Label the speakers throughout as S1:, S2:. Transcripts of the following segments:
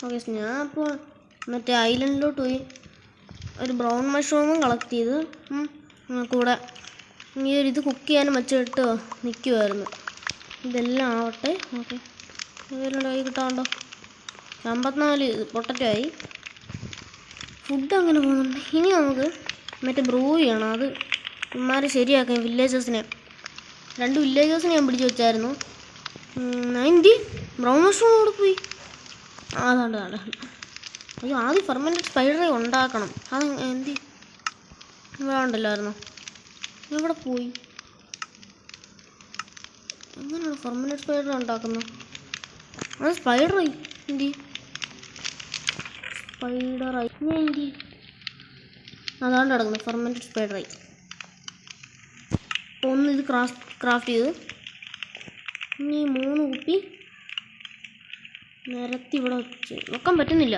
S1: Okay, ഞാൻ അപ്പോൾ മറ്റേ ഐലൻഡിലോട്ട് പോയി ഒരു ബ്രൗൺ മഷ്റൂമും കളക്ട് ചെയ്ത് കൂടെ ഈ ഒരു ഇത് കുക്ക് ചെയ്യാനും വെച്ചിട്ട് നിൽക്കുമായിരുന്നു. ഇതെല്ലാം ആവട്ടെ. ഓക്കെ, ഇതെല്ലാം കൈ കിട്ടാണ്ടോ? 54 പൊട്ടറ്റോ ആയി. ഫുഡ് അങ്ങനെ പോകുന്നുണ്ട്. ഇനി നമുക്ക് മറ്റേ ബ്രൂ ചെയ്യണം. അത് ഇമാരെ ശരിയാക്കാം. വില്ലേജേഴ്സിനെ 2 വില്ലേജേഴ്സിനെ ഞാൻ പിടിച്ച് വെച്ചായിരുന്നു. 90 ബ്രൗൺ മഷ്റൂം അവിടെ പോയി. അതാണ്ട് അയ്യോ, ആദ്യം ഫെർമെൻറ്റഡ് സ്പൈഡറെ ഉണ്ടാക്കണം. അത് എന്ത് ഇവിടെ ഉണ്ടല്ലായിരുന്നു. എവിടെ പോയി? എങ്ങനെയാണ് ഫെർമെൻറ്റഡ് സ്പൈഡർ ഉണ്ടാക്കുന്നത്? അത് സ്പൈഡറായി. എന്തി സ്പൈഡറായി എന്തി അതാണ്ട് കിടക്കുന്നത്. ഫെർമെൻറ്റഡ് സ്പൈഡറായി. ഒന്ന് ഇത് ക്രാഫ്റ്റ് ചെയ്ത് ഇനി 3 കുപ്പി നിരത്തി ഇവിടെ വെക്കാൻ പറ്റുന്നില്ല.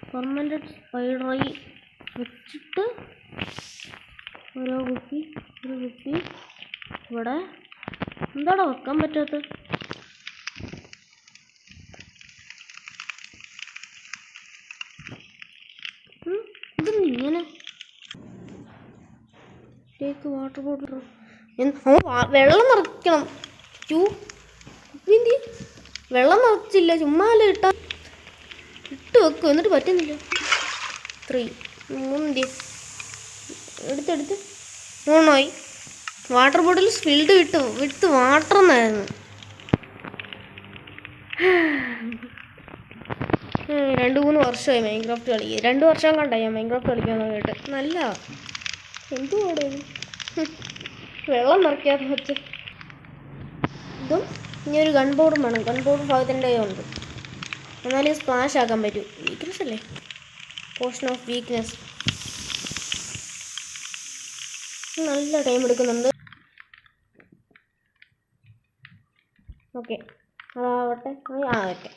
S1: ഫെർമെൻറ്റഡ് സ്പൈഡറായി വെച്ചിട്ട് ഒരു കുപ്പി ഇവിടെ. എന്താടാ വെക്കാൻ പറ്റാത്തത്? ഇതൊന്നും ഇങ്ങനെ ടേക്ക് വാട്ടർ ബോട്ടിൽ വെള്ളം നിറയ്ക്കണം. വെള്ളം നിറച്ചില്ല, ചുമ്മാ ഇട്ട് വെക്കും. എന്നിട്ട് പറ്റുന്നില്ല. 3 എടുത്തെടുത്ത് 3 വാട്ടർ ബോട്ടിൽ ഫിൽഡ് വിട്ട് വാട്ടർ എന്നായിരുന്നു. 2-3 വർഷമായി മൈൻക്രാഫ്റ്റ് കളിക്കുക. 2 വർഷം കണ്ടായി ഞാൻ മൈൻക്രാഫ്റ്റ് കളിക്കാമെന്ന് കേട്ട്. നല്ല എന്തുകൂടെ വെള്ളം നിറയ്ക്കാതെ വെച്ച്. ഇതും ഇനി ഒരു ഗൺ പൗഡർ വേണം. ഗൺ പൗഡർ ഭാഗത്തിൻ്റെ ഉണ്ട്, എന്നാലും സ്പ്ലാഷ് ആക്കാൻ പറ്റൂ. വീക്ക്നെസ് അല്ലേ? Portion of weakness. നല്ല ടൈം എടുക്കുന്നുണ്ട്. ഓക്കെ, അതാവട്ടെ. ഓക്കെ,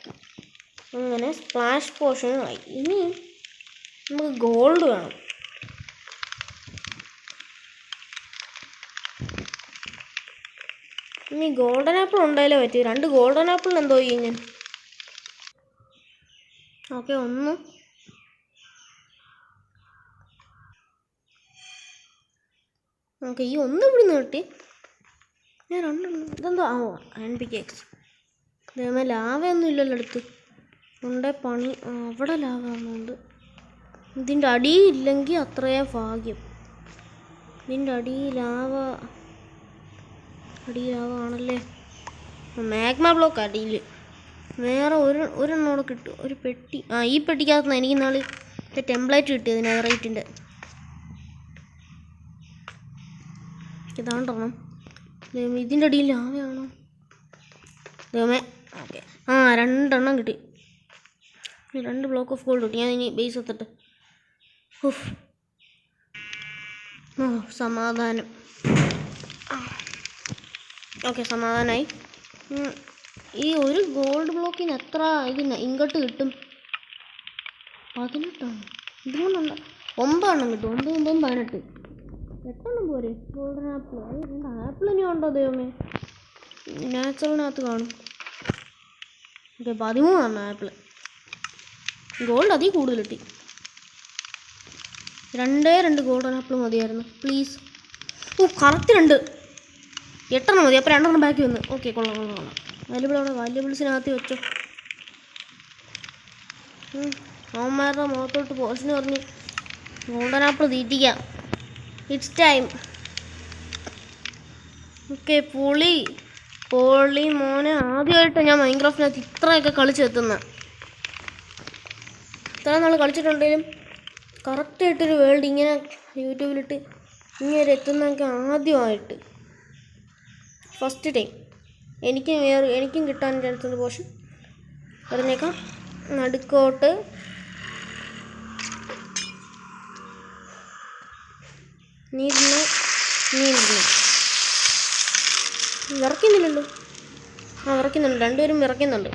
S1: അങ്ങനെ സ്പ്ലാഷ് പോർഷനും ആയി. ഇനി നമുക്ക് ഗോൾഡ് വേണം. ഇനി ഗോൾഡൻ ആപ്പിൾ ഉണ്ടായാലേ പറ്റി. 2 ഗോൾഡൻ ആപ്പിളിന് എന്തോ ചെയ്യും ഞാൻ. ഓക്കെ, ഒന്ന് ഓക്കെ, ഈ ഒന്ന് ഇവിടെ നിന്ന് കിട്ടി. ഞാൻ 2 ഇതെന്തോ NPKX. ഇതേമേ ലാവയൊന്നും ഇല്ലല്ലോ അടുത്ത്. ഉണ്ടേ പണി. അവിടെ ലാവ ആവുന്നുണ്ട്. ഇതിൻ്റെ അടിയില്ലെങ്കിൽ അത്രയും ഭാഗ്യം. ഇതിൻ്റെ അടിയിലാവ ആണല്ലേ. മാഗ്മ ബ്ലോക്ക് അടിയിൽ. വേറെ ഒരെണ്ണോടെ കിട്ടും. ഒരു പെട്ടി. ഈ പെട്ടിക്കകത്തുനിന്ന് എനിക്ക് നാളെ ടെംപ്ലേറ്റ് കിട്ടിയത് നെതറൈറ്റിൻ്റെ. ഇതാണ്ടണം. ഇതിൻ്റെ അടിയിൽ ലാവയാണോ? ദൈവമേ. ഓക്കെ, 2 കിട്ടി. 2 ബ്ലോക്ക് ഓഫ് ഗോൾഡ് കിട്ടി. ഞാൻ ഇനി ബേസ് എത്തട്ടെ. സമാധാനം. ഓക്കെ, സമാധാനമായി. ഈ ഒരു ഗോൾഡ് ബ്ലോക്കിന് എത്ര ഇങ്ങോട്ട് കിട്ടും? 18 ഇതിനുണ്ട്. 9 കിട്ടും. 9 9 18. 8 പോരെ ഗോൾഡൻ ആപ്പിൾ. 2 ആപ്പിൾ ഇനി ഉണ്ടോ? ദൈവമേ, നാച്ചുറലിനകത്ത് കാണും. Okay, 13 apple. ഗോൾഡ് അതിൽ കൂടുതൽ കിട്ടി. 2 ഗോൾഡൻ ആപ്പിൾ മതിയായിരുന്നു പ്ലീസ്. കറക്റ്റ് 2. 8 മതി. അപ്പോൾ 2 ബാക്കി വന്നു. ഓക്കെ, കൊള്ളാം. വാല്യബിൾസിനകത്ത് വെച്ചോ. അവന്മാരുടെ മുഖത്തോട്ട് പോഷന് പറഞ്ഞ് ഗോൾഡൻ ആപ്പിൾ തീറ്റിക്കാം. It's time. ഓക്കെ, പൊളി മോനെ. ആദ്യമായിട്ട് ഞാൻ മൈൻക്രാഫ്റ്റിനകത്ത് ഇത്രയൊക്കെ കളിച്ചെത്തുന്നത്. ഇത്ര നാൾ കളിച്ചിട്ടുണ്ടെങ്കിലും കറക്റ്റായിട്ടൊരു വേൾഡ് ഇങ്ങനെ യൂട്യൂബിലിട്ട് ഇങ്ങനെ എത്തുന്നതൊക്കെ ആദ്യമായിട്ട്. First time. എനിക്കും കിട്ടാൻ ചാൻസ് ഉണ്ട്. പോഷൻ പറഞ്ഞേക്കാം. നടുക്കോട്ട് നീ വിറയ്ക്കുന്നില്ലല്ലോ. വിറയ്ക്കുന്നുണ്ട്. 2 പേരും വിറയ്ക്കുന്നുണ്ട്.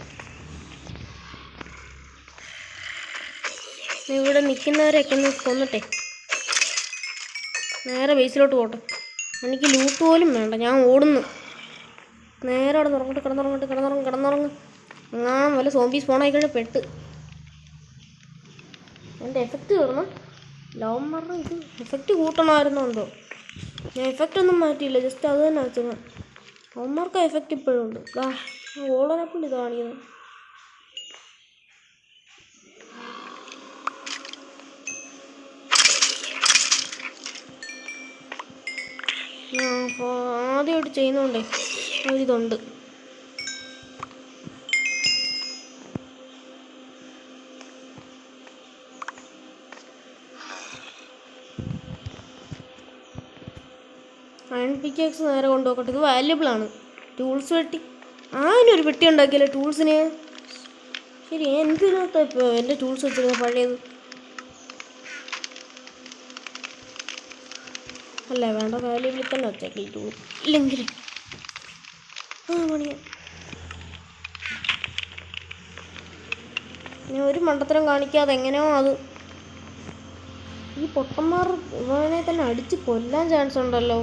S1: ഇവിടെ നിൽക്കുന്നവരെയൊക്കെ ഒന്ന് കൊന്നിട്ടെ നേരെ ബേസിലോട്ട് പോട്ടെ. എനിക്ക് ലൂട്ട് പോലും വേണ്ട. ഞാൻ ഓടുന്നു. നേരെ അവിടെ കിടന്നുറങ്ങും. വല്ല സോംബീസ് ഫോണായിക്കഴിഞ്ഞ പെട്ട്. എൻ്റെ എഫക്റ്റ് കയറണം. ലവന്മാരുടെ ഇത് എഫക്റ്റ് കൂട്ടണമായിരുന്നോ എന്തോ. ഞാൻ എഫക്റ്റ് ഒന്നും മാറ്റിയില്ല, ജസ്റ്റ് അത് തന്നെ വെച്ചത്. അവന്മാർക്ക് എഫക്റ്റ് ഇപ്പോഴും ഉണ്ട്. ഓളനപ്പിൾ ഇത് കാണിക്കുന്നത്. ആദ്യമായിട്ട് ചെയ്യുന്നോണ്ടേ ഒരിതുണ്ട്. അയൺ പിക്കാക്സ് നേരെ കൊണ്ടുപോക്കട്ടെ. ഇത് വാല്യബിൾ ആണ്. ടൂൾസ് പെട്ടി. അതിനൊരു പെട്ടി ഉണ്ടാക്കിയല്ലേ ടൂൾസിന്. ശരി, എന്തിനകത്ത് ഇപ്പോൾ എൻ്റെ ടൂൾസ് വെച്ചിരുന്നത് പഴയത് അല്ലേ? വേണ്ട, വാല്യബിളിൽ തന്നെ വെച്ചേക്കാം ഈ ടൂൾ. ഇല്ലെങ്കിൽ പണിയാ. ഞാൻ ഒരു മണ്ടത്തരം കാണിക്കാതെ എങ്ങനെയോ അത് ഈ പൊട്ടന്മാർ ഇവനെ തന്നെ അടിച്ച് കൊല്ലാൻ ചാൻസ് ഉണ്ടല്ലോ.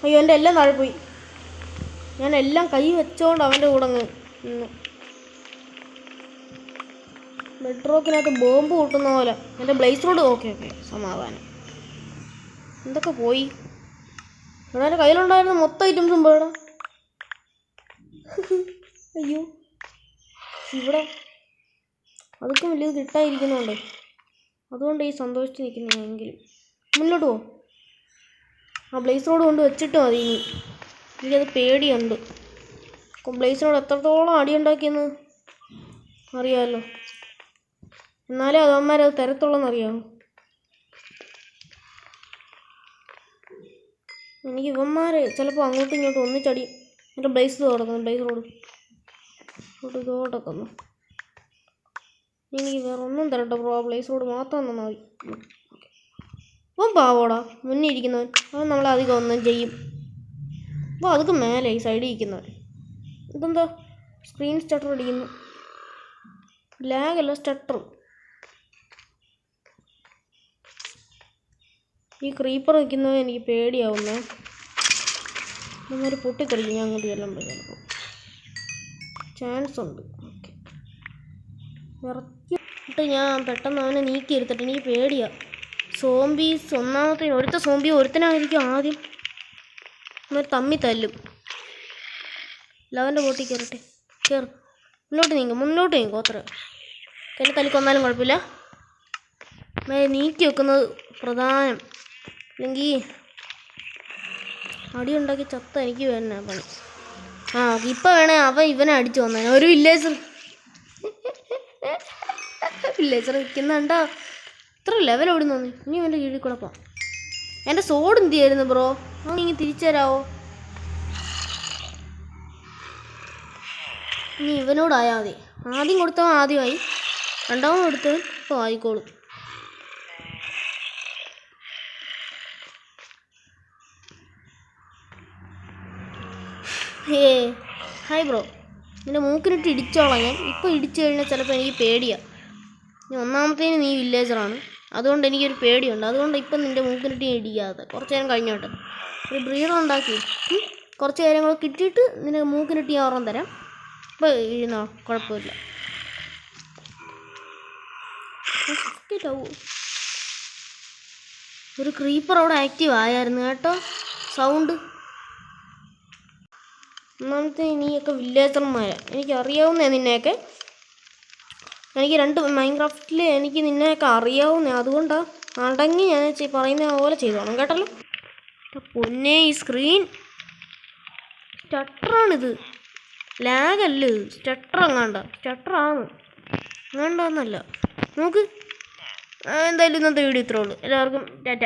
S1: അയ്യോ, എൻ്റെ എല്ലാം താഴെ പോയി. ഞാൻ എല്ലാം കൈ വെച്ചോണ്ട് അവൻ്റെ കൂടെ അങ്ങ് നിന്നു. ബെഡ് റോക്കിനകത്ത് ബോംബ് കൂട്ടുന്ന പോലെ. എൻ്റെ ബ്ലേസ് റോഡ്. ഓക്കെ, സമാധാനം. എന്തൊക്കെ പോയി. ഇവിടെ എൻ്റെ കയ്യിലുണ്ടായിരുന്ന മൊത്തം ഐറ്റംസും പോയടാ. അയ്യോ, ഇവിടെ അതൊക്കെ വലിയത് കിട്ടാതിരിക്കുന്നുണ്ട്. അതുകൊണ്ട് ഈ സന്തോഷിച്ച് നിൽക്കുന്നതെങ്കിലും മുന്നോട്ട് പോകും. ആ ബ്ലേസ് റോഡ് കൊണ്ട് വെച്ചിട്ട് മതി. എനിക്കത് പേടിയുണ്ട്. ബ്ലേസ് റോഡ് എത്രത്തോളം അടിയുണ്ടാക്കിയെന്ന് അറിയാമല്ലോ. എന്നാലേ അതവന്മാരത് തരത്തുള്ളെന്നറിയാമോ. എനിക്ക് ഇവന്മാർ ചിലപ്പോൾ അങ്ങോട്ടും ഇങ്ങോട്ടും ഒന്നിച്ചടി. എൻ്റെ ബ്ലേസ് കിടക്കുന്നു. ബ്ലേസ് റോഡ് ഇതോട്ടൊക്കുന്നു. എനിക്ക് വേറെ ഒന്നും തരട്ടെ ബ്രോ. ബ്ലേസ് റോഡ് മാത്രം തന്നാൽ മതി. അവൻ പാവോടാ മുന്നിൽ ഇരിക്കുന്നവൻ. അവൻ നമ്മളെ അധികം ഒന്നും ചെയ്യും. അപ്പോൾ അതൊക്കെ മേലെ ഈ സൈഡിൽ ഇരിക്കുന്നവൻ. ഇതെന്താ സ്ക്രീൻ സ്റ്റട്ടർ അടിക്കുന്നു. ലാഗല്ല, സ്റ്റട്ടർ. ഈ ക്രീപ്പർ നിൽക്കുന്നവൻ എനിക്ക് പേടിയാവുന്നേ. ഇന്നൊരു പൊട്ടിത്തെറിക്കും ഞാൻ അങ്ങോട്ട് ചെല്ലുമ്പോൾ. ചിലപ്പോൾ ചാൻസ് ഉണ്ട്. ഓക്കെ, ഇറക്കിയിട്ട് ഞാൻ പെട്ടെന്ന് അവനെ നീക്കി എടുത്തിട്ട് എനിക്ക് പേടിയാണ്. സോംബീസ് ഒന്നാമത്തെ ഒരുത്ത സോംബി ഒരുത്തനായിരിക്കും ആദ്യം. എന്നിട്ട് തമ്മി തല്ലും. ലവൻ്റെ ബോട്ടിൽ കയറട്ടെ. കയറും. മുന്നോട്ട് നീങ്ങും അത്ര. എന്നെ തല്ലിക്കൊന്നാലും കുഴപ്പമില്ല. നീക്കി വെക്കുന്നത് പ്രധാനം. അല്ലെങ്കിൽ അടി ഉണ്ടാക്കി ചത്ത എനിക്ക് തന്നെ പണി. ഇപ്പം വേണേ ഇവനെ അടിച്ചു വന്നേ. ഒരു വില്ലേജർ നിൽക്കുന്നുണ്ടോ? ഇത്ര ലെവൽ ഓടുന്നു. ഇനി എൻ്റെ കീഴിൽ കുഴപ്പം. എൻ്റെ സോഡ് എന്ത് ചെയ്യായിരുന്നു ബ്രോ? ഇനി തിരിച്ചു തരാമോ? ഇനി ഇവനോടായാൽ മതി. ആദ്യം കൊടുത്തവൻ ആദ്യമായി, രണ്ടാമത് കൊടുത്തവൻ ഇപ്പോൾ ആയിക്കോളും. Hi bro. നിൻ്റെ മൂക്കിനിട്ട് ഇടിച്ചോളാം ഞാൻ. ഇപ്പോൾ ഇടിച്ചു കഴിഞ്ഞാൽ ചിലപ്പോൾ എനിക്ക് പേടിയാണ്. ഒന്നാമത്തേന് നീ വില്ലേജറാണ്, അതുകൊണ്ട് എനിക്കൊരു പേടിയുണ്ട്. അതുകൊണ്ട് ഇപ്പം നിൻ്റെ മൂക്കിനിട്ട് ഇടിക്കാതെ കുറച്ച് നേരം കഴിഞ്ഞോട്ടെ. ഒരു ബ്രീഡർ ഉണ്ടാക്കി കുറച്ച് നേരം കൂടെ കിട്ടിയിട്ട് നിൻ്റെ മൂക്കിനിട്ട് ഞാൻ ഓർമ്മ തരാം. ഇപ്പോൾ ഇരുന്നോ, കുഴപ്പമില്ല. ഒരു ക്രീപ്പർ അവിടെ ആക്റ്റീവ് ആയായിരുന്നു കേട്ടോ. സൗണ്ട്. ഒന്നാമത്തെ നീയൊക്കെ വില്ലേജർമാരാണ്. എനിക്കറിയാവുന്ന നിന്നെയൊക്കെ. എനിക്ക് മൈൻക്രാഫ്റ്റിൽ എനിക്ക് നിന്നെയൊക്കെ അറിയാവുന്ന. അതുകൊണ്ടാണ് അടങ്ങി ഞാൻ പറയുന്ന പോലെ ചെയ്തോണം കേട്ടല്ലോ. പൊന്നെ, ഈ സ്ക്രീൻ സ്റ്റട്ടറാണിത്. ലാഗല്ല ഇത്, സ്റ്റട്ടർ സ്റ്റട്ടറാണ് അങ്ങാണ്ടോന്നല്ല. നമുക്ക് എന്തായാലും ഇന്നത്തെ വീഡിയോ ഇത്രേ ഉള്ളൂ. എല്ലാവർക്കും ടാറ്റ.